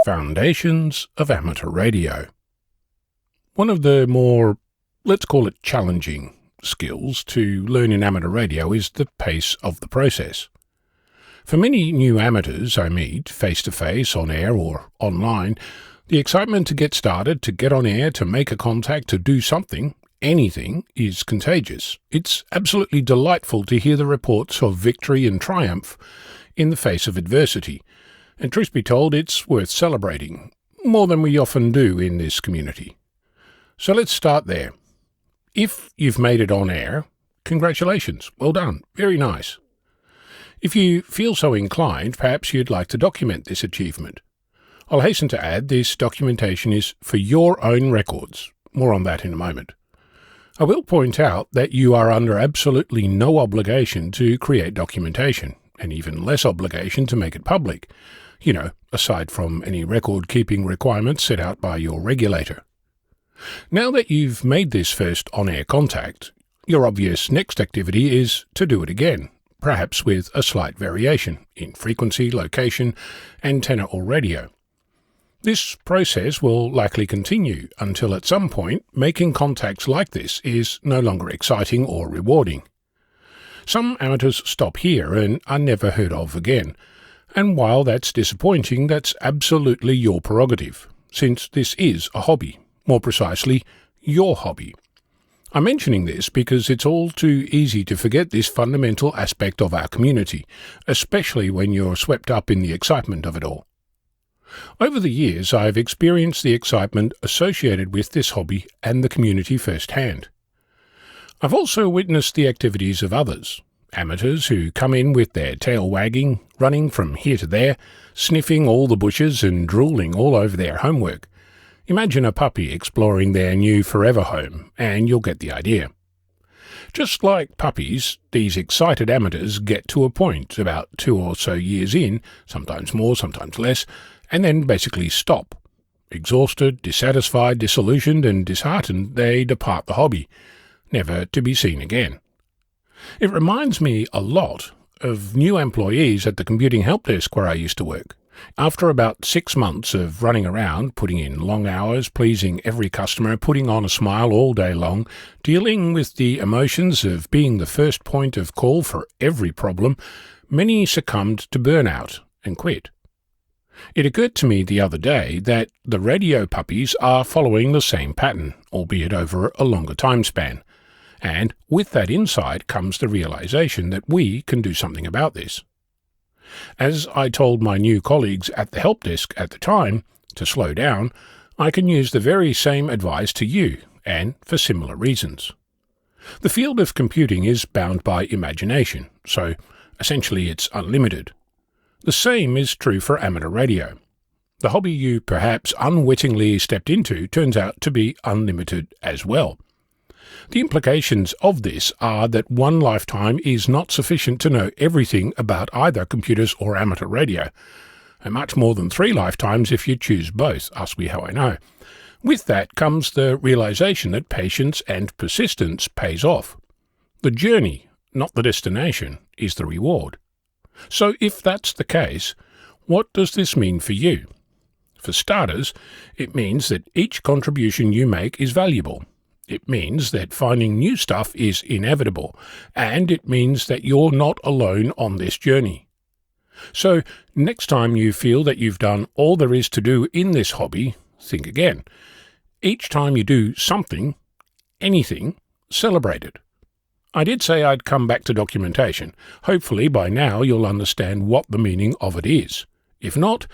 Foundations of Amateur Radio. One of the more, let's call it challenging, skills to learn in amateur radio is the pace of the process. For many new amateurs I meet, face-to-face, on air or online, the excitement to get started, to get on air, to make a contact, to do something, anything, is contagious. It's absolutely delightful to hear the reports of victory and triumph in the face of adversity. And truth be told, it's worth celebrating, more than we often do in this community. So let's start there. If you've made it on air, congratulations, well done, very nice. If you feel so inclined, perhaps you'd like to document this achievement. I'll hasten to add, this documentation is for your own records. More on that in a moment. I will point out that you are under absolutely no obligation to create documentation, and even less obligation to make it public. Aside from any record-keeping requirements set out by your regulator. Now that you've made this first on-air contact, your obvious next activity is to do it again, perhaps with a slight variation in frequency, location, antenna or radio. This process will likely continue until at some point making contacts like this is no longer exciting or rewarding. Some amateurs stop here and are never heard of again. And while that's disappointing, that's absolutely your prerogative, since this is a hobby, more precisely, your hobby. I'm mentioning this because it's all too easy to forget this fundamental aspect of our community, especially when you're swept up in the excitement of it all. Over the years, I've experienced the excitement associated with this hobby and the community firsthand. I've also witnessed the activities of others. Amateurs who come in with their tail wagging, running from here to there, sniffing all the bushes and drooling all over their homework. Imagine a puppy exploring their new forever home, and you'll get the idea. Just like puppies, these excited amateurs get to a point about 2 or so years in, sometimes more, sometimes less, and then basically stop. Exhausted, dissatisfied, disillusioned, and disheartened, they depart the hobby, never to be seen again. It reminds me a lot of new employees at the computing help desk where I used to work. After about 6 months of running around, putting in long hours, pleasing every customer, putting on a smile all day long, dealing with the emotions of being the first point of call for every problem, many succumbed to burnout and quit. It occurred to me the other day that the radio puppies are following the same pattern, albeit over a longer time span. And with that insight comes the realization that we can do something about this. As I told my new colleagues at the help desk at the time to slow down, I can use the very same advice to you, and for similar reasons. The field of computing is bound by imagination, so essentially it's unlimited. The same is true for amateur radio. The hobby you perhaps unwittingly stepped into turns out to be unlimited as well. The implications of this are that one lifetime is not sufficient to know everything about either computers or amateur radio, and much more than 3 lifetimes if you choose both, ask me how I know. With that comes the realization that patience and persistence pays off. The journey, not the destination, is the reward. So if that's the case, what does this mean for you? For starters, it means that each contribution you make is valuable. It means that finding new stuff is inevitable, and it means that you're not alone on this journey. So, next time you feel that you've done all there is to do in this hobby, think again. Each time you do something, anything, celebrate it. I did say I'd come back to documentation. Hopefully by now you'll understand what the meaning of it is. If not,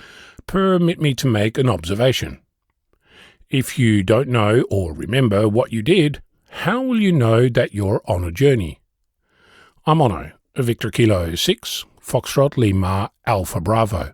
permit me to make an observation. If you don't know or remember what you did, how will you know that you're on a journey? I'm Ono, Victor Kilo 6, Foxtrot Lima Alpha Bravo.